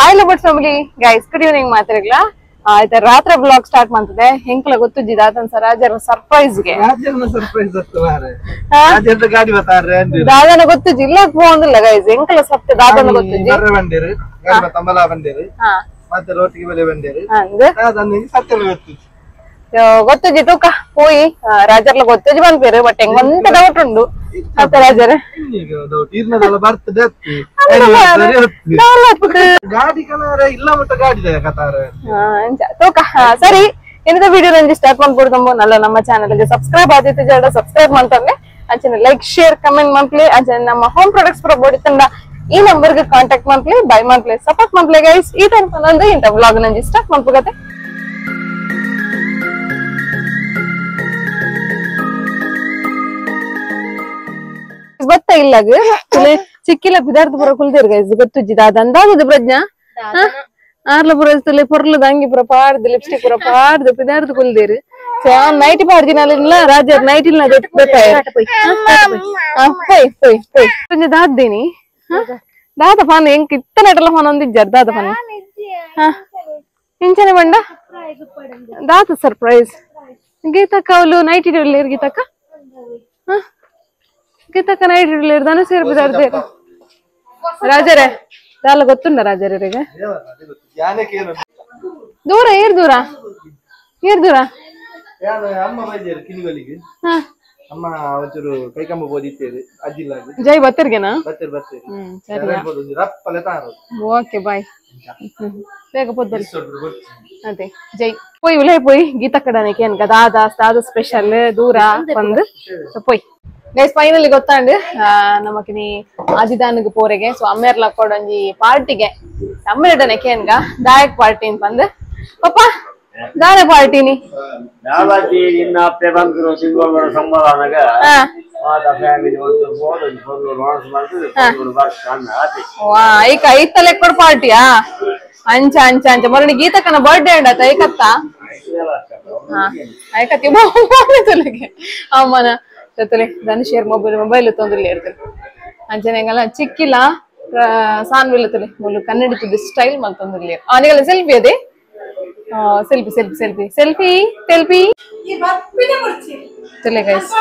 Hi lovers family guys good evening ಮಾತಾಡ್ಲಾ ಆಯ್ತಾ ರಾತ್ರಿ ಬ್ಲಾಗ್ ಸ್ಟಾರ್ಟ್ ಮಾಡ್ತದೆ ಹೆಂಕ್ಲ ಗೊತ್ತುಜ್ಜಿ ದಾದನ್ ರಾಜರ ಸರ್ಪ್ರೈಸ್ ಗೆ ದಾದನ ಗೊತ್ತುಜ್ಜಿ ಇಲ್ಲ ಹೋಗಿಲ್ಲ ಗೈಸ್ ಹೆಂಕ್ಲ ಸತ್ಯ ದಾದನ ಗೊತ್ತುಜ್ಜಿ ಮತ್ತೆ ರೋಟಿಗೆ ಬೆಲೆ ಬಂದಿರು ಗೊತ್ತುಜ್ಜಿ ತೂಕ ಹೋಯಿ ರಾಜರ್ಲ ಗೊತ್ತುಜ್ಜಿ ಬಂದ್ಪೇರು ಬಟ್ ಹೆಂಗೊಂತ ಡೌಟ್ ಉಂಡು ಮತ್ತೆ ರಾಜರ ಬರ್ತದೆ ಗಾಡಿ ಕಲರ್ ಇಲ್ಲ ಮತ್ತೆ ಗಾಡಿ ತೂಕ ಸರಿ ಇನ್ನದ ವಿಡಿಯೋ ನಂಜಿ ಸ್ಟಾರ್ಟ್ ಮಾಡ್ಕೊಡ್ತಂಬ ನಲ್ಲ ನಮ್ಮ ಚಾನಲ್ ಗೆ ಸಬ್ಸ್ಕ್ರೈಬ್ ಆದಿತ್ತು ಜಡ ಸಬ್ಸ್ಕ್ರೈಬ್ ಮಾಡ್ತಂದೆ ಅಂಚನೆ ಲೈಕ್ ಶೇರ್ ಕಮೆಂಟ್ ಮಾಡ್ಲಿ ಅಂಚನೆ ನಮ್ಮ ಹೋಮ್ ಪ್ರಾಡಕ್ಟ್ಸ್ ಪ್ರೊಬೋಡಿ ತಂಡ ಈ ನಂಬರ್ ಗೆ ಕಾಂಟ್ಯಾಕ್ಟ್ ಮಾಡ್ಲಿ ಬೈ ಮಾಡ್ಲಿ ಸಪೋರ್ಟ್ ಮಾಡ್ಲಿ ಗೈಸ್ ಈ ಟೈಮ್ ನಂದು ಇಂತ ವ್ಲಾಗ್ ನಂಜಿ ಸ್ಟಾರ್ಟ್ ಮಾಡ್ಕೋಗತ್ತೆ ಗೊತ್ತಾ ಇಲ್ಲ ಚಿಕ್ಕಿಲ ಪಿದಾರ್ಥ ಪುರ ಕುಲ್ದಿರ್ ಗೈಸ್ ಗೊತ್ತುಜ್ಜಿದ ಅದಂದಾಗದು ಪ್ರಜ್ಞಾ ಆರ್ಲ ಪುರ ಪೊರ್ಲದ ಅಂಗಿ ಪುರ ಪಾಡ್ದು ಲಿಪ್ಸ್ಟಿಕ್ ಪುರ ಪಾಡ್ದು ಪಿದಾರ್ಥ ಕುಲ್ದಿರ್ ಸೊ ನೈಟ್ ಪಾಡ್ದಿನಲ್ಲ ರಾಜರ್ ನೈಟ್ ಇಲ್ಲ ದಾದ್ದೇನಿ ದಾದ ಪಾನ ಹೆಂಗ್ ಇತ್ತ ನಟಲ್ಲ ಪಾನ ಒಂದಿಜ್ಜಾರ ದಾದ ಪಾನ ಇಂಚನೆ ಬಂಡ ದಾದ ಸರ್ಪ್ರೈಸ್ ಗೀತಕ್ಕ ಅವಳು ನೈಟ್ ಇಡಲಿರ್ ಗೀತಕ್ಕ ಗೀತಕ್ಕ ನೈಟ್ ಇಡಲಿರ್ ಧನು ಸೇರ್ಬಿದಾರ್ದೆ ರಾಜರೇ ದಾಲ ಗೊತ್ತುಂಡ ರಾಜರಿಗೆ ದೂರ ಏರ್ ದೂರ ಏರ್ ದೂರ ಅಮ್ಮ ಒಂಚೂರು ಕೈಕಂಬ ಬೋದಿತ್ತೇವೆ ಅಜ್ಜಿಲ್ಲ ಜೈ ಬತ್ತಿರ್ಗೆನಾ ಓಕೆ ಬಾಯ್ ಬೇಗ ಪೊದ್ದಲ್ಲಿ ಅದೇ ಜೈ போய் உள்ள போய் கீதா கடனைக்கு எனக்கு ದಾದ ಸ್ಪೆಷಲ್ ದೂರ ಬಂದು போய் ಗೈಸ್ ಫೈನಲಿ ಗೊತ್ತಾಂಡು ನಮಕಿನಿ ಆದಿದಾನಿಗೆ ಪೋರೆಗೆ ಸೊ ಅಮ್ಮೇರ್ಲ ಕೊಡೊಂಜಿ ಪಾರ್ಟಿಗೆ ಅಮ್ಮೇರಡನೆಕೆ ಎನ್ಗ ದಾಯಕ್ ಪಾರ್ಟಿ ಅಂತ ಬಂದು ಪಪ್ಪ ದಾರೆ ಪಾರ್ಟಿನಿ ದಾವತಿ ನಿನ್ನ ಅಪ್ಪೆ ಬಂದ್ರು ಸಿಂಗೋಲ್ವರ ಸಂಬಳನಾಗ ಮಾತ ಫ್ಯಾಮಿಲಿ ಒಂದು ಬೋರ್ಡ್ ಒಂದು ರೋನ್ಸ್ ಮಾಡ್ತಿದ್ರು ಒಂದು ಬಾಕ್ಸ್ ಕಾಣ ಆತಿ ವಾ ಐಕ ಐತಲೆ ಕೊಡ ಪಾರ್ಟಿಯಾ ಅಂಚ ಅಂಚ ಅಂಚ ಮರನಿ ಗೀತಕ್ಕನ ಬರ್ತ್ಡೇ ಅಂಡತ ಐಕತ್ತ ಐಕತ್ತಿ ಬೋಲಗೆ ಅಮ್ಮನ ಜೊತೆಲೆ ಧನುಷೇರ್ ಮೊಬೈಲ್ ತೊಂದ್ರೆ ಇರ್ತದೆ ಅಂಚನೆಗಲ್ಲ ಚಿಕ್ಕಿಲ್ಲ ಸಾನ್ವಿಲ್ಲತಲೆ ಮೊದಲು ಕನ್ನಡಿತದ ಸ್ಟೈಲ್ ಮಲ್ತೊಂದಿರ್ಲಿ ಅವನಿಗೆಲ್ಲ ಸೆಲ್ಫಿ ಅದೇ selfie selfie selfie selfie selfie ತಲೆ ಗೈಸ್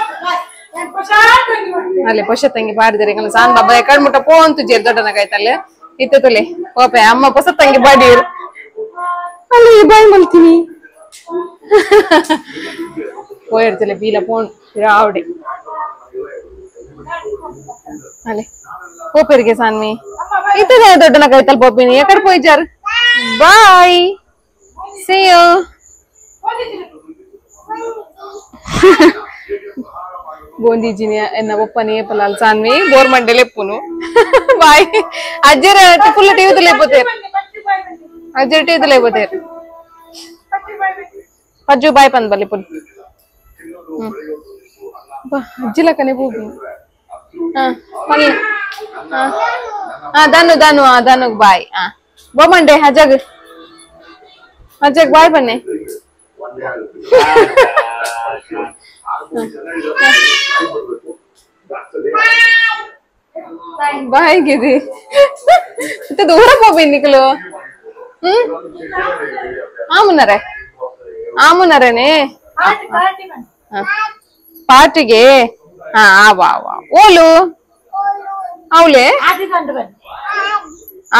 ಅಲ್ಲೇ ಪೊಷ ತಂಗಿ ಪಾಡಿದರೆ ಸಾನ್ ಬಾಬಾ ಎಕಡ್ ಮುಟ್ಟ ಪೋಂತು ಜೇರ್ ದೊಡ್ಡನಾಗೈತಲ್ಲೇ ಇತ್ತು ತಲೆ ಓಪೆ ಅಮ್ಮ ಹೊಸ ತಂಗಿ ಬಾಡಿಯರು ಅಲ್ಲಿ ಬಾಯ್ ಮಲ್ತೀನಿ పోయేడుతులే వీళ్ళ ఫోన్ రావుడే అలే ఓ పెరిగే సాన్వి ఇతనే దొడ్డన కైతలు పోపిని ఎక్కడ పోయిచారు బాయ్ సీ యూ ಗೋಂದಿಜಿನಿ ಎನ್ನ ಒಪ್ಪನಿ ಪಲಾಲ್ ಸಾನ್ವಿ ಗೋರ್ಮೆಂಟ್ ಲೆಪ್ಪುನು ಬಾಯ್ ಅಜ್ಜರ ಫುಲ್ ಟಿವಿ ತಲೇಪೋತೇರ್ ಅಜ್ಜರ ಟಿವಿ ತಲೇಪೋತೇರ್ ಪಜ್ಜು ಬಾಯ್ ಪಂದ್ ಬಲ್ಲಿ ಪುಲ್ ಅಜ್ಜಿಲ ಕನೆ ಹೋಗಿ ದಾನು ದಾನು ದಾನು ಬಾಯ್ ಬೋಮಂಡೆ ಹಜಗ್ ಹಜಗ್ ಬಾಯ್ ಬನ್ನಿ ಬಾಯ್ ಗಿರಿ ಮತ್ತೆ ದೂರ ಹೋಗಿ ನಿಕ್ಲು ಆಮುನರೆ ಆಮುನರೇನೆ ಪಾರ್ಟಿಗೆ ಓಲು ಅವಳೆ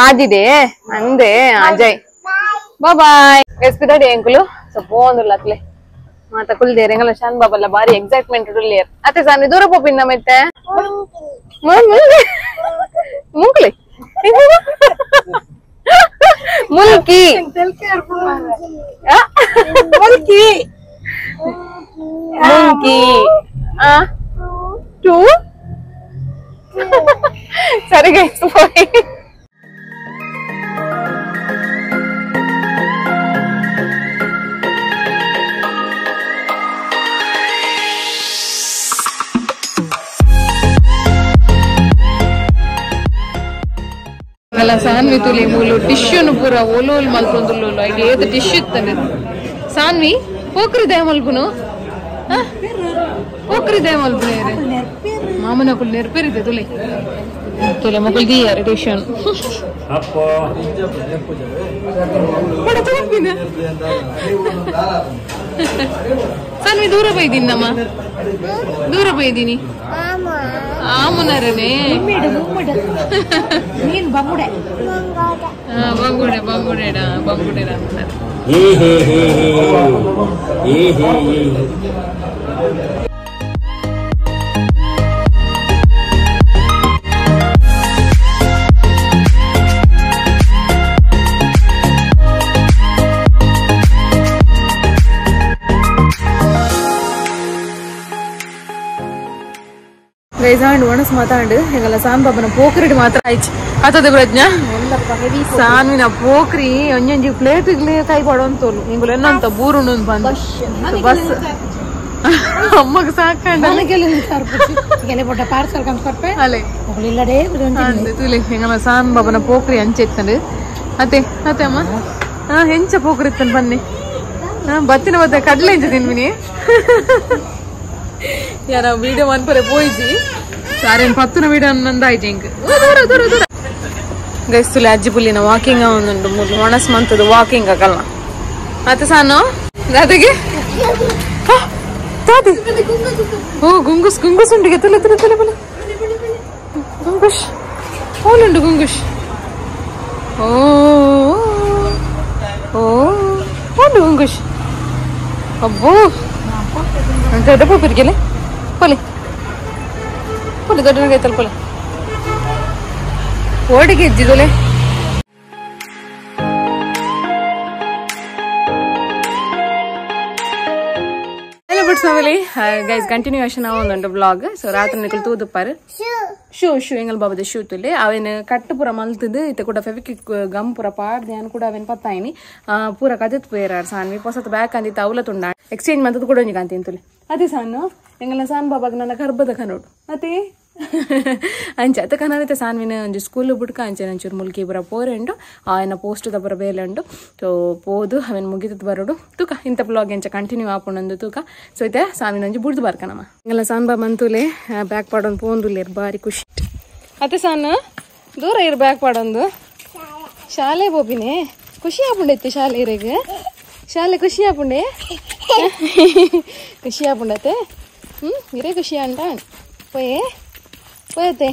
ಆದಿದೆ ಅಂದೆ ಅಜಯ್ ಬಾಯ್ ಎಸ್ಪಿದಾಡಿ ಎಂಕುಲು ಸ್ವಲ್ಪ ಒಂದಿಲ್ಲ ಅತ್ಲೆ ಮಾತಾ ಕುಲ್ದೇರ್ ಎಂಗಲ್ಲ ಶಾನ್ ಬಾಬಲ್ಲ ಬಾರಿ ಎಕ್ಸೈಟ್ಮೆಂಟ್ ಉಳ್ಳಿಯರ್ ಅತ್ತೆ ಸಾನಿ ದೂರ ಪೋಪಿನ್ನ ಮತ್ತೆ ಮುಂಕ್ಲಿ ಮುಲ್ಕಿ ಮುಲ್ಕಿ ಮುಂಕಿ ಟೂ ಸರಿ ಗೈಸ್ ಹೋಗಿ ಅಲ್ಲ ಸಾನ್ವಿ ತುಲಿ ಮೂಲು ಟಿಶ್ಯೂನು ಪೂರ ಓಲೋಲ್ ಮಲ್ಪೊಂದುಲ್ಲು ಐಗೆ ಏದು ಟಿಶ್ಯೂ ಇತ್ತಂದೆ ಸಾನ್ವಿ ಪೋಕ್ರಿದೆ ಮಲ್ಪುನು ಪೋಕ್ರಿದೆ ಮಲ್ಪುನೇರೆ ಮಾಮನ ಕುಲ್ ನೆರ್ಪೇರಿದೆ ತುಲಿ तुले मुकुल दी यार ट्यूशन Apa? बड़ा तो बिना सानवी दूर पे दिनम्मा दूर पे दिनी आमुनारने नीन बंगुडे बंगुडे बंगुडेडा बंगुडेडा He he he he he he. ಗೈಸಾಂಡ್ ಒಣಸ್ ಮಾತಾಂಡು ಹೆಂಗಲ್ಲ ಸಾನ್ ಬಾಬನ ಪೋಕ್ರಿಡ್ ಮಾತ್ರ ಆಯ್ತು ಆತದ ಪ್ರಜ್ಞಾ ಸಾನ್ವಿನ ಪೋಕ್ರಿ ಒಂಜೊಂಜಿ ಪ್ಲೇಟ್ಗ್ಲಿ ಕೈ ಪಡೋಂತೋಲು ಹಿಂಗುಲು ಎನ್ನಂತ ಬೂರುಂಡು ಬಂದು ಬಸ್ ಅಮ್ಮಗ್ ಸಾಕಂಡ ಪಾರ್ಸಲ್ ಕಂಡ್ಕೊಡ್ಪೆ ಅಲೆ ತುಲೆ ಹೆಂಗಲ್ಲ ಸಾನ್ ಬಾಬನ ಪೋಕ್ರಿ ಅಂಚೆತ್ತಂಡು ಅತ್ತೆ ಅತ್ತೆ ಅಮ್ಮ ಹೆಂಚ ಪೋಕ್ರಿ ಇತ್ತನ್ ಬನ್ನಿ ಬತ್ತಿನ ಬತ್ತ ಕಡ್ಲೆ ಇಂಚ ತಿನ್ವಿನಿ यार वीडियो मन पर पोईजी सारे पत्तुन वीडियो नंदायितु इंक दूर दूर दूर गैस तुले अज्जि पुल्लिन वाकिंग उंडु मोनस मंतद वाकिंग अकल्न अत्ते सानो दादगे दादी ओ गुंगुस गुंगुस उंडु तुले तुले तुले तुले गुंगुस ओलुंडु गुंगुस ओ ओ ओंडु गुंगुस अब्बो दೊಡ್ಡ ಪೂಪಿರ್ಗೆಲೆ ಪೊಲೆ ಪೊಲೆ ದೊಡ್ಡ ಗೈತಲ್ ಪೊಲೆ ಓಡಿಗೆ ಇದ್ದಿದಲೆ hello buds family guys continuation avundu vlog so raatri nikul toodu par shoe engal babade shoe tulle avenu kattu pura maltudu ite kuda fevikwik gum pura paadde an kuda aven pattaini pura kadet poyarar sanvi posat back andi tawla tunda exchange mantadu kuda onji kanti entule ade sanno engala san babag nana garbada kanodu ate ಅಂಚೆ ಅತ ಕನ್ನಡತೆ ಸಾನ್ವಿನ ಒಂಜಿ school ಬುಡ್ಕ ಅಂಚೆ ಒಂಚೂರು ಮುಲ್ಕಿ ಬರ ಪೋರೆಂಡು ಆಯನ post the ಬರ ಬೇಲೆಂಡು so ಪೋದು ಅವೆನ್ ಮುಗಿತದ ಬರೋಡು ತೂಕ ಇಂಥ ಬ್ಲಾಗ್ ಎಂಚ ಕಂಟಿನ್ಯೂ ಆಪುಂಡು ತೂಕ ಸೊ ಇತ್ತೆ ಸಾನ್ವಿನ ಒಂಜಿ ಬುಡ್ದು ಬರ್ಕನಮ್ಮ ಇಂಗಲ್ಲ ಸಾನ್ಬಾ ಮಂತೂಲೆ ಬ್ಯಾಕ್ ಪಾಡೊಂದು ಪೋಂದುಲ್ಲೇರ್ ಬಾರಿ ಖುಷಿ ಅತ್ತೆ ಸಾನ್ ದೂರ ಇರ್ ಬ್ಯಾಕ್ ಪಾಡೊಂದು ಶಾಲೆ ಬೋಪಿನೇ ಖುಷಿ ಆಪುಂಡೈತೆ ಶಾಲೆ ಇರೆಗೆ ಶಾಲೆ ಖುಷಿ ಆಪುಂಡೆ ಖುಷಿ ಆಪುಂಡತೆ ಇರೇ ಖುಷಿ ಅಂಟ ಪೋಯೆ పోతే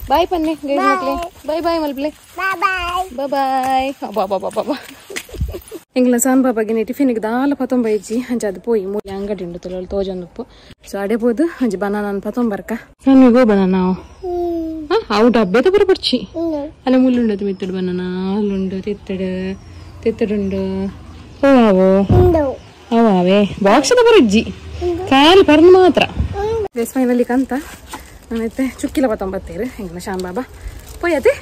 బాయ్ పన్నే గైస్ మక్లే బాయ్ బాయ్ మల్ప్లే బాయ్ బాయ్ బాయ్ బాబా బాబా బాబా ఇంగ్ల సాన్ బాబాಗೆ ಟಿಫಿನ್ ಗೆ ದಾಲ ಪತಂ ಬೈಜಿ ಅಂಜ ಅದು ಪೋಯಿ ಮೂಲ ಅಂಗಡಿ ಉಂಡು ತೊಲಲ್ ತೋಜಂದಪ್ಪು ಸೊ ಅಡೆ ಬೋದು ಅಂಜ ಬನಾನಾ ಪತಂ ಬರ್ಕ ನಾನು ಗೋ ಬನಾನಾ ಅವು ಡಬ್ಬೆದ ಬರಬರ್ಚಿ ಅಲ್ಲ ಮುಳ್ಳುಂಡದು ಮಿತ್ತಡು ಬನಾನಾ ಅಲ್ಲುಂಡು ತಿತ್ತಡುಂಡು ಓವೋ ಅವೇ ಬಾಕ್ಸ್ ದ ಬರಜ್ಜಿ ಕಾಲ್ ಪರ್ನ ಮಾತ್ರ ಗೈಸ್ ಫೈನಲಿ ಕಂತ ನಾನೈತೆ ಚುಕ್ಕಿಲ ಪತ್ತೊಂಬತ್ತೇರು ಹೆಂಗನ ಶಾನ್ ಬಾಬಾ ಪೋಯತೆ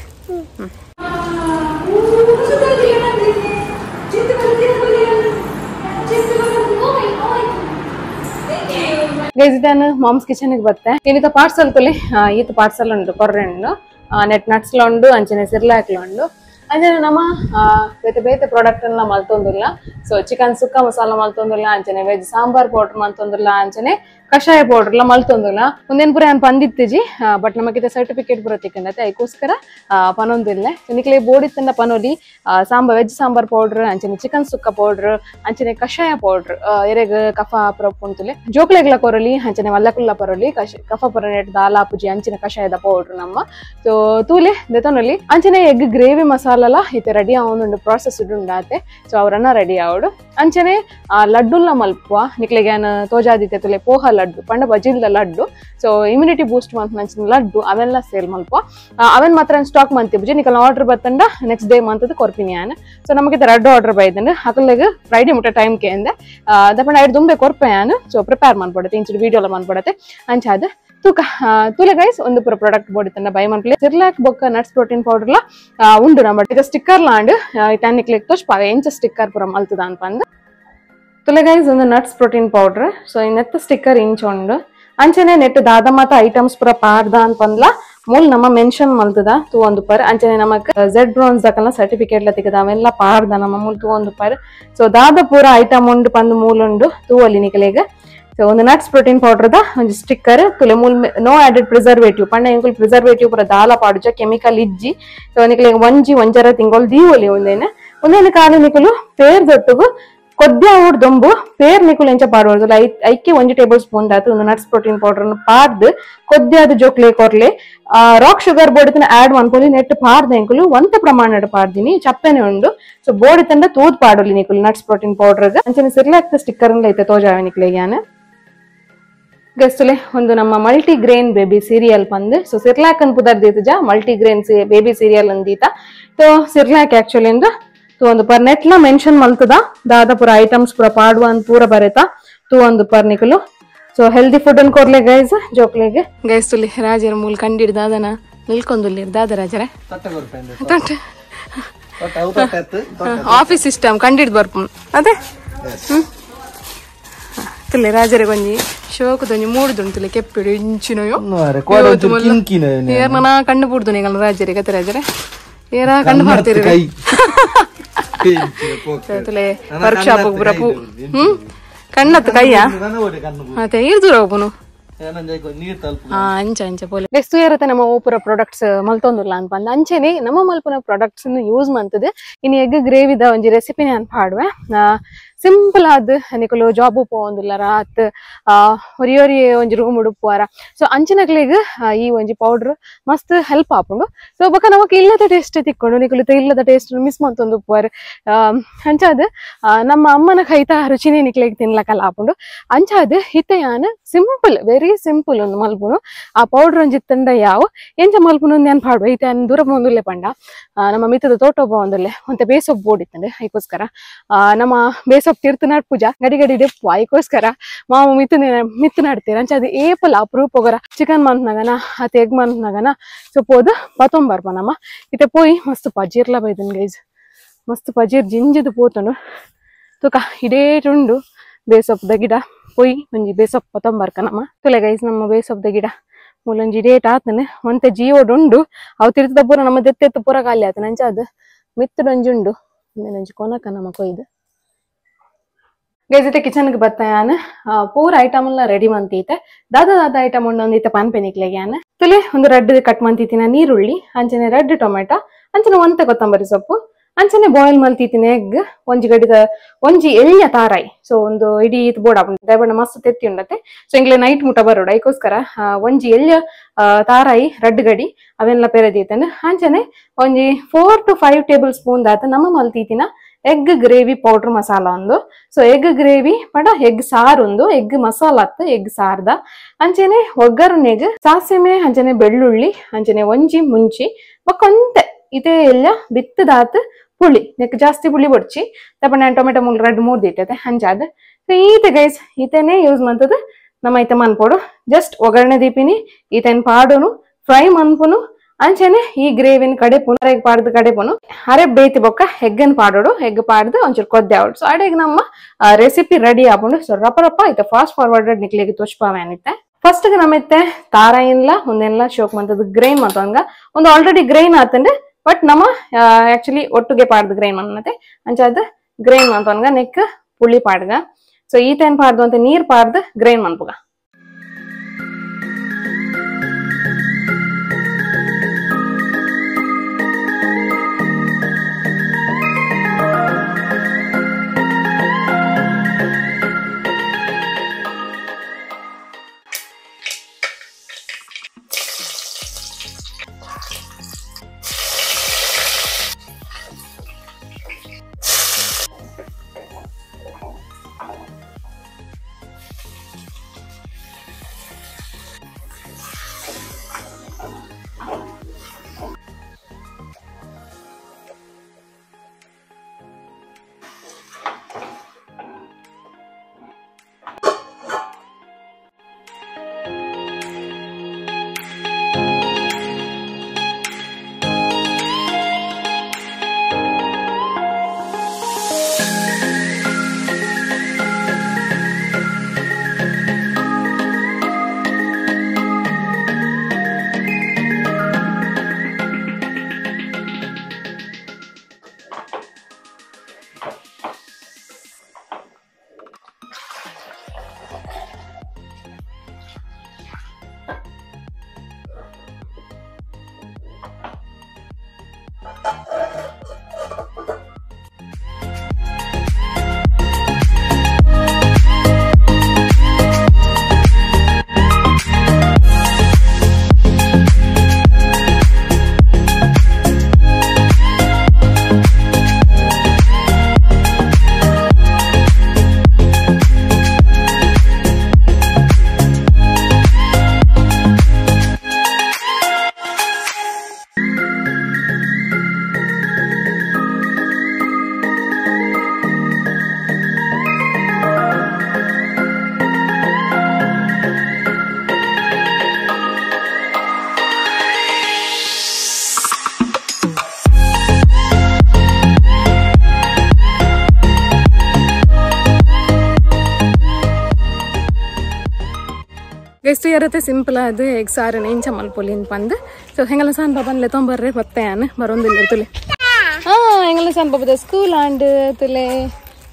ಗೈಸ್ ಇದಾನು ಮಾಮ್ಸ್ ಕಿಚನ್ ಗೆ ಬತ್ತೆ ಇವಿತ ಪಾರ್ಸಲ್ ತುಲಿ ಈತ ಪಾರ್ಸಲ್ ಉಂಡು ಕೊರ್ರೆಂಡು ನೆಟ್ ನಟ್ಸ್ ಲ ಉಂಡು ಅಂಚನೆ ಸಿರ್ಲಾಕ್ ಲ ಉಂಡು ಅಂಚನೆ ನಮ್ಮ ಬೇತೆ ಬೇತೆ ಪ್ರಾಡಕ್ಟ್ ಎಲ್ಲ ಮಲ್ತೊಂದಿಲ್ಲ ಸೊ ಚಿಕನ್ ಸುಕ್ಕ ಮಸಾಲ ಮಲ್ತೊಂದಿಲ್ಲ ಅಂಚನೆ ವೆಜ್ ಸಾಂಬಾರ್ ಪೌಡರ್ ಮಲ್ತೊಂದಿಲ್ಲ ಅಂಚನೆ ಕಷಾಯ ಪೌಡರ್ ಎಲ್ಲ ಮಲ್ತೊಂದಿಲ್ಲ ಒಂದೇನ್ ಪುರ ಪಂದಿತ್ತಿಜಿ ಬಟ್ ನಮಗಿದ ಸರ್ಟಿಫಿಕೇಟ್ ಬರತ್ತಿಕ್ಕಂದತೆ ಅದಕ್ಕೋಸ್ಕರ ಪನೊಂದಿಲ್ಲ ನಿಕ್ಲೆ ಬೋಡಿತ್ತಂದ ಪನೋಲಿ ಸಾಂಬಾರ್ ವೆಜ್ ಸಾಂಬಾರ್ ಪೌಡರ್ ಅಂಚನೆ ಚಿಕನ್ ಸುಕ್ಕ ಪೌಡರ್ ಅಂಚನೆ ಕಷಾಯ ಪೌಡರ್ ಎರೆಗ್ ಕಫ ಪುರಪುಂತುಲೆ ಜೋಕ್ಲೆಗ್ಲ ಕೊರಲಿ ಅಂಚನೆ ಮಲ್ಲಕುಲ್ಲ ಪರಲಿ ಕಫ ಪರನೆಟ್ ದಾಲ ಪುಜಿ ಅಂಚಿನ ಕಷಾಯದ ಪೌಡರ್ ನಮ್ಮ ಸೊ ತೂಲೆ ದೆತನೊಲಿ ಅಂಚನೆ ಎಗ್ ಗ್ರೇವಿ ಮಸಾಲ ಇತ್ತೆ ರೆಡಿ ಆವೊಂದು ಪ್ರಾಸೆಸ್ ಉಂಡಾತೆ ಸೊ ಅವರನ್ನ ರೆಡಿ ಆವಡು ಅಂಚನೆ ಲಡ್ಡುಲ್ಲ ಮಲ್ಪುವ ನಿಕ್ಲೆಗೆ ತೋಜಾದಿತ್ತೆ ತುಲೆ ಪೋಹ ಲಡ್ಡು ಪಂಡ ಬಜಿಲ್ದ ಲಡ್ಡು ಸೊ ಇಮ್ಯುನಿಟಿ ಬೂಸ್ಟ್ ಮಂತ್ ನಂಚಿನ ಲಡ್ಡು ಅವೆಲ್ಲ ಸೇಲ್ ಮಲ್ಪುವ ಅವನ್ ಮಾತ್ರ ಸ್ಟಾಕ್ ಮಂತಿ ಬುಜಿ ನಿಕಲ್ ಆರ್ಡರ್ ಬತ್ತಂಡ ನೆಕ್ಸ್ಟ್ ಡೇ ಮಂತದ ಕೊರ್ಪಿನಿ ಆನ್ ಸೊ ನಮಗೆ ಲಡ್ಡು ಆರ್ಡರ್ ಬೈದಂಡು ಹಕಲ್ಲೆಗ್ ಫ್ರೈಡೆ ಮುಟ್ಟ ಟೈಮ್ ಕೇಂದೆ ದಪಂಡ ಐದು ದುಂಬೆ ಕೊರ್ಪೆ ಆನ್ ಸೊ ಪ್ರಿಪೇರ್ ಮಾಡ್ಕೊಡತ್ತೆ ಇಂಚು ವಿಡಿಯೋ ಎಲ್ಲ ಮಾಡ್ಕೊಡತ್ತೆ ಅಂಚಾದ ತೂಕ ತುಲೆ ಗೈಸ್ ಒಂದು ಪೂರ ಪ್ರಾಡಕ್ಟ್ ಬೋಡಿತಂಡ ಬೈ ಮನ್ಪ್ಲೆ ಸಿರ್ಲಾಕ್ ಬೊಕ್ಕ ನಟ್ಸ್ ಪ್ರೋಟೀನ್ ಪೌಡರ್ ಲ ಉಂಡು ನಮ್ಮ ಇದು ಸ್ಟಿಕ್ಕರ್ ಲಾಂಡ್ ಇಟ್ಯಾನಿಕ್ಲೆಕ್ ತೋಷ್ಪ ಎಂಚ ಸ್ಟಿಕ್ಕರ್ ಪೂರ ಮಲ್ತದ ಅನ್ಪಂದ ತುಲೆ ಗೈಸ್ ಒಂದು ನಟ್ಸ್ ಪ್ರೋಟೀನ್ ಪೌಡರ್ ಸೊ ಇನ್ನೆತ್ತ ಸ್ಟಿಕ್ಕರ್ ಇಂಚ ಉಂಡು ಅಂಚನೆ ನೆಟ್ ದಾದ ಮಾತ ಐಟಮ್ಸ್ ಪೂರ ಪಾರ್ದ ಅನ್ಪಂದ್ಲ ಮೂಲ್ ನಮ್ಮ ಮೆನ್ಷನ್ ಮಲ್ತದ ತೂ ಒಂದು ಪರ್ ಅಂಚನೆ ನಮಕ್ ಝೆಡ್ ಬ್ರೌನ್ಸ್ ದಕಲ್ನ ಸರ್ಟಿಫಿಕೇಟ್ ಲ ತಿಗದ ಅವೆಲ್ಲ ಪಾರ್ದ ನಮ್ಮ ಮೂಲ್ ತೂ ಒಂದು ಪರ್ ಸೊ ದಾದ ಪೂರ ಐಟಮ್ ಉಂಡು ಪಂದ್ ಮೂಲ್ ಉಂಡು ತೂ ಅಲ್ಲಿ ನಿಕಲೆಗ್ ಸೊ ಒಂದು ನಟ್ಸ್ ಪ್ರೋಟೀನ್ ಪೌಡರ್ ದ ಒಂದು ಸ್ಟಿಕ್ಕರ್ ತುಲೆ ಮೂಲ್ ನೋ ಆಡೆಡ್ ಪ್ರಿಸರ್ವೇಟಿವ್ ಪಣ್ಣ ಎಂಕುಲ್ ಪ್ರಿಸರ್ವೇಟಿವ್ ಪೂರ ದಾಲ ಪಾಡುಜ ಕೆಮಿಕಲ್ ಇಜ್ಜಿ ಸೊ ನಿಕ್ಲೆ ಒಂಜರ ತಿಂಗಳು ದೀವೊಲಿ ಒಂದೇನು ಕಾಲು ನಿಕುಲು ಪೇರ್ ದೊಟ್ಟುಗು ಕೊದ್ದೆ ಅವ್ರ ದೊಂಬು ಪೇರ್ ನಿಕುಲು ಎಂಚ ಪಾಡುವುದು ಐಕ್ಕೆ 1 ಟೇಬಲ್ ಸ್ಪೂನ್ ದಾತು ಒಂದು ನಟ್ಸ್ ಪ್ರೋಟೀನ್ ಪೌಡರ್ ಪಾಡ್ದು ಕೊದ್ದೆ ಅದು ಜೋಕ್ಲೆ ಕೊರ್ಲೆ ರಾಕ್ ಶುಗರ್ ಬೋಡಿತನ ಆಡ್ ಮಾಡ್ಕೊಂಡು ನೆಟ್ ಪಾಡ್ದ ಎಂಕುಲು ಒಂತ ಪ್ರಮಾಣ ಪಾಡ್ದಿನಿ ಚಪ್ಪೆನೆ ಉಂಡು ಸೊ ಬೋಡಿತಂಡ ತೂದ್ ಪಾಡೋಲಿ ನಿಕುಲು ನಟ್ಸ್ ಪ್ರೋಟೀನ್ ಪೌಡರ್ ಅಂಚನೆ ಸಿರ್ಲಾಕ್ ಸ್ಟಿಕ್ಕರ್ ಐತೆ ತೋಜಾವೆ ನಿಕ್ಲೆ ಯಾನ ಗಸ್ತುಲೆ ಒಂದು ನಮ್ಮ ಮಲ್ಟಿ ಗ್ರೇನ್ ಬೇಬಿ ಸೀರಿಯಲ್ ಪಂದ್ ಸೊ ಸಿರ್ಲಾಕ್ ಅನ್ ಪುದರ್ ದೀತಜ ಮಲ್ಟಿ ಗ್ರೇನ್ ಬೇಬಿ ಸೀರಿಯಲ್ ಅಂದೀತ ಸೊ ಸಿರ್ಲಾಕ್ ಆಕ್ಚುಲಿ ಎಂದು ತೂ ಒಂದು ಪರ್ ನೆಟ್ಲ ಮೆನ್ಷನ್ ಮಲ್ತದ ದಾದ ಪೂರ ಐಟಮ್ಸ್ ಪೂರ ಪಾಡುವ ಅಂತ ಪೂರ ಬರೆತಾ ತೂ ಒಂದು ಪರ್ ನಿಕಲು ಸೊ ಹೆಲ್ದಿ ಫುಡ್ ಅನ್ ಕೊರ್ಲೆ ಗೈಸ್ ಜೋಕ್ಲೆಗೆ ಗೈಸ್ ತುಲಿ ರಾಜರ ಮೂಲ ಕಂಡಿಡ್ ದಾದನ ನಿಲ್ಕೊಂದುಲ್ಲಿ ದಾದ ರಾಜರ ಆಫೀಸ್ ಸಿಸ್ಟಮ್ ಕಂಡಿಡ್ ಬರ್ಪು ಅದೇ ತುಲೆ ರಾಜರ ಗೊಂಜಿ ಶೋಕದೊಂಜಿ ಮೂಡುದುಂಟುಲೆ ಕೆಪ್ಪಿಡು ಇಂಚಿನೋಯೋ ಏರ್ನ ಕಣ್ಣು ಪುಡ್ದು ನೀಗಲ್ಲ ರಾಜರಿ ಗತೆ ರಾಜರೆ ಏರ ಕಣ್ಣು ಮಾಡ್ತೀರಿ ವರ್ಕ್ಶಾಪ್ ಬರಪು ಕಣ್ಣತ್ ಕಯ್ಯ ಮತ್ತೆ ದೂರ ಹೋಗುನು ಅಂಚ ಅಂಚ ಪೋಲೆ ನೆಕ್ಸ್ಟ್ ಇರತ್ತೆ ನಮ್ಮ ಓಪುರ ಪ್ರಾಡಕ್ಟ್ಸ್ ಮಲ್ತೊಂದುಲ್ಲ ಅನ್ಪಂದ ಅಂಚೆನೆ ನಮ್ಮ ಮಲ್ಪುನ ಪ್ರಾಡಕ್ಟ್ಸ್ ಯೂಸ್ ಮಂತದೆ ಇನ್ನು ಎಗ್ ಗ್ರೇವಿದ ಒಂಜಿ ರೆಸಿಪಿನ ಅನ್ ಪಾಡುವೆ ಸಿಂಪಲ್ ಆದ್ ನಿಕಲು ಜಾಬ್ ಪೋಂದಿಲ್ಲ ರಾತ್ ಹೊರಿ ಒಂಜಿ ರೂಮ್ ಉಡುಪುವಾರ ಸೊ ಅಂಚಿನಕ್ಲೆಗ್ ಈ ಒಂಜಿ ಪೌಡರ್ ಮಸ್ತ್ ಹೆಲ್ಪ್ ಆಪುಂಡು ಸೊ ಬೊಕ ನಮಕ್ ಇಲ್ಲದ ಟೇಸ್ಟ್ ತಿಕ್ಕೊಂಡು ನಿಕಲು ಇಲ್ಲದ ಟೇಸ್ಟ್ ಮಿಸ್ ಮಂತೊಂದು ಉಪ್ಪುವಾರ ಅಂಚಾದ್ ನಮ್ಮ ಅಮ್ಮನ ಕೈತ ರುಚಿನೇ ನಿಕ್ಲೆಗ್ ತಿನ್ಲಕಲ್ಲ ಆಪುಂಡು ಅಂಚಾದ್ ಹಿತೆ ಯಾನ್ ಸಿಂಪಲ್ ವೆರಿ ಸಿಂಪಲ್ ಒಂದು ಮಲ್ಪುನು ಆ ಪೌಡರ್ ಒಂಜಿ ತಂಡ ಯಾವ ಎಂಚ ಮಲ್ಪುನು ನೆನ್ ಪಾಡುವ ಈತ ದೂರ ಬಂದುಲ್ಲೆ ಪಂಡ ನಮ್ಮ ಮಿತ್ತದ ತೋಟ ಬಂದುಲ್ಲೆ ಒಂತೆ ಬೇಸೊಪ್ಪು ಬೋಡಿತ್ತಂಡೆ ಅದಕ್ಕೋಸ್ಕರ ನಮ್ಮ ಬೇಸೊಪ್ಪು ತೀರ್ಥ ನಡ್ ಪೂಜಾ ಗಡಿ ಗಡಿ ಡೆಪ್ಪು ಅದಕ್ಕೋಸ್ಕರ ಮಾವು ಮಿತ್ತು ನಡ್ತೀರ ಅಂಚ ಅದು ಏಪಲ್ ಅಪ್ರೂಪ್ ಹೋಗರ ಚಿಕನ್ ಮಂತ್ನಾಗನ ಅತ್ ಎಗ್ ಮಂತ್ನಾಗನ ಸೊ ಪೋದು ಪತೊಂಬರ್ಪ ನಮ್ಮ ಇತ್ತೆ ಪೋಯಿ ಮಸ್ತ್ ಪಜೀರ್ಲ ಬೈದನ್ ಗೈಸ್ ಮಸ್ತ್ ಪಜೀರ್ ಜಿಂಜದು ಪೋತನು ತೂಕ ಇಡೇಟುಂಡು ಬೇಸೊಪ್ಪದ ಗಿಡ ಪೊಯ್ ಒಂಜಿ ಬೇಸೊಪ್ಪು ಪತೊಂಬರ್ಕ ನಮ್ಮ ತುಲೆ ಗೈಸ್ ನಮ್ಮ ಬೇಸೊಪ್ಪದ ಗಿಡ ಮೂಲೊಂಜಿ ಡೇಟ್ ಆತನೆ ಒಂತೆ ಜೀವಡುಂಡು ಅವು ತಿರ್ತಿದ ಪೂರ ನಮ್ಮ ದೆತ್ತೆತ್ತು ಪೂರ ಖಾಲಿ ಆತನ ಅಂಚ ಅದು ಮಿತ್ತುಡೊಂಜುಂಡು ಒಂಜಿ ಕೊನಕ ನಮ್ಮ ಕೊಯ್ದು ಗೈಸ್ ಇತ್ತೆ ಕಿಚನ್ಗೆ ಬರ್ತಾ ಯಾನ್ ಪೂರ ಐಟಮ್ ಎಲ್ಲ ರೆಡಿ ಮಂತೀತೆ ದಾದ ಐಟಮ್ ಒಂದೊಂದಿತ್ತೆ ಪಾನ್ ಪೆನಿಕ್ಲೆಗೆ ಯಾನ್ ತುಲೆ ಒಂದು ರೆಡ್ ಕಟ್ ಮಂತಿತ್ತಿನ ನೀರುಳ್ಳಿ ಅಂಚನೆ ರೆಡ್ ಟೊಮೆಟೊ ಅಂಚನೆ ಒಂತೆ ಕೊತ್ತಂಬರಿ ಸೊಪ್ಪು ಅಂಚನೆ ಬಾಯ್ಲ್ ಮಲ್ತಿತ್ತಿನ ಎಗ್ ಒಂಜಿ ಎಳ್ಯ ತಾರಾಯಿ ಸೊ ಒಂದು ಇಡೀ ಬೋಡ ದಯಬಣ್ಣ ಮಸ್ತ್ ತೆತ್ತಿ ಉಂಡತೆ ಸೊ ಇಂಗ್ಲೆ ನೈಟ್ ಮುಟ ಬರೋಡು ಅದಕ್ಕೋಸ್ಕರ ಒಂಜಿ ಎಳ್ಯ ತಾರಾಯಿ ರೆಡ್ ಗಡಿ ಅವೆಲ್ಲ ಪೆರೆದೀತೇನೆ ಅಂಚನೆ ಒಂಜಿ 4 to 5 ಟೇಬಲ್ ಸ್ಪೂನ್ ದಾತ ನಮ್ಮ ಮಲ್ತಿತ್ತಿನ ಎಗ್ ಗ್ರೇವಿ ಪೌಡರ್ ಮಸಾಲ ಒಂದು ಸೊ ಎಗ್ ಗ್ರೇವಿ ಪಂಡ ಎಗ್ ಸಾರು ಒಂದು ಎಗ್ ಮಸಾಲ ಅತ್ತ ಎಗ್ ಸಾರ್ದ ಅಂಚನೆ ಒಗ್ಗರಣೆಗ್ ಸಾಸಿಮೆ ಅಂಚನೆ ಬೆಳ್ಳುಳ್ಳಿ ಅಂಚನೆ ಒಂಜಿ ಮುಂಚಿ ಬೊಕೊಂತೆ ಇದೇ ಎಲ್ಲ ಬಿತ್ತದಾತ್ ಪುಳಿ ನೆಕ್ ಜಾಸ್ತಿ ಪುಳಿ ಬೊಡ್ಚಿ ತಪಣ್ಣ ಟೊಮೆಟೊ ಮೂಲ ರೆಡ್ ಮೂರ್ದಿಟ್ಟತೆ ಹಂಚಾದ ಸೊ ಈತೆ ಗೈಸ್ ಈತನೇ ಯೂಸ್ ಮಂತದ ನಮ್ಮ ಐತೆ ಮನ್ಪೋಡು ಜಸ್ಟ್ ಒಗ್ಗರಣೆ ದೀಪಿನಿ ಈತನ್ ಪಾಡುನು ಫ್ರೈ ಮನ್ಪುನು ಅಂಚನೆ ಈ ಗ್ರೇವಿನ ಕಡೆ ಪುನರ್ ಪಾಡ್ದು ಕಡೆ ಪುನು ಅರೆ ಬೇಯ್ತಿ ಬೊಕ್ಕ ಎಗ್ಗನ್ ಪಾಡೋಡು ಎಗ್ ಪಾಡ್ದು ಒಂಚೂರು ಕೊದ್ದೆ ಆವಡು ಸೊ ಅಡೆಗ್ ನಮ್ಮ ರೆಸಿಪಿ ರೆಡಿ ಆಪುಂಡು ಸೊ ರಪ್ಪ ಐತೆ ಫಾಸ್ಟ್ ಫಾರ್ವರ್ಡ್ ನಿಕ್ಲಿಗೆ ತುಷ್ಪಾವೇನಿತ್ತೆ ಫಸ್ಟ್ ನಮ್ಮತ್ತೆ ತಾರಾಯಿನ್ಲ ಒಂದೆಲ್ಲ ಶೋಕ್ ಮಂತದ ಗ್ರೈನ್ ಮತ್ತೊಂಗ ಒಂದು ಆಲ್ರೆಡಿ ಗ್ರೈನ್ ಆತಂಡೆ ಬಟ್ ನಮ್ಮ ಆಕ್ಚುಲಿ ಒಟ್ಟಿಗೆ ಪಾಡ್ದು ಗ್ರೈನ್ ಮನ್ನತೆ ಅಂಚಾದ ಗ್ರೈನ್ ಮಂತೊಂಗ ನೆಕ್ ಪುಳಿ ಪಾಡ್ಗ ಸೊ ಈತೇನ್ ಪಾಡ್ದು ಅಂತ ನೀರ್ ಪಾಡ್ದು ಗ್ರೈನ್ ಮನ್ಪುಗ ಎಷ್ಟು ಇರುತ್ತೆ ಸಿಂಪಲ್ ಅದು ಎಗ್ ಸಾರನೆ ಇಂಚ ಮಲ್ಪೊಲಿ ಪಂದು ಸೊ ಹೆಂಗಲ್ಲ ಸಾನ್ ಬಾಬನ್ಲೆ ತೊಂಬರ್ರೆ ಬತ್ತಾಯನ್ ಬರೋದಿಲ್ಲ ತುಲೆ ಹೆಂಗಲ್ಲ ಸಾನ್ ಬಾಬದ ಸ್ಕೂಲ್ ಆಂಡ್ ತುಲೆ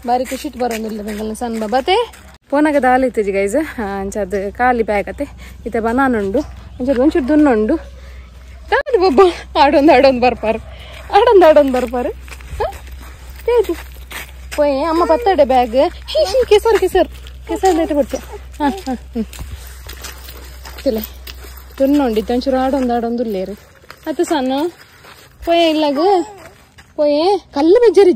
ಬಾರಿ ಖುಷಿಟ್ ಬರೋದಿಲ್ಲ ಹೆಂಗಲ್ಲ ಸಾನ್ ಬಾಬತೆ ಪೋನಾಗ ದಾಲ್ ಇತ್ತಿಜಿ ಗೈಸ್ ಅಂಚದ್ ಖಾಲಿ ಬ್ಯಾಗ್ ಅತ್ತೆ ಇತ್ತೆ ಬನಾನ್ ಉಂಡು ಒಂಚೂರು ದುನ್ನುಂಡು ದಾದು ಬೊಬ್ಬ ಆಡೊಂದು ಬರ್ಪಾರು ತೇಜು ಪೋಯ್ ಅಮ್ಮ ಪತ್ತಡೆ ಬ್ಯಾಗ್ ಹೀ ಕೆಸರ್ ಲೇಟ್ ಕೊಡ್ತೀಯ ತಿಲೆ ದುನ್ನೊಂಡಿತ್ತು ಒಂಚೂರು ಆಡೊಂದು ಲೇರು ಅದು ಸಣ್ಣ ಪೋಯೆ ಇಲ್ಲಾಗ ಪೋಯೆ ಕಲ್ಲು ಬೆಜ್ಜರಿ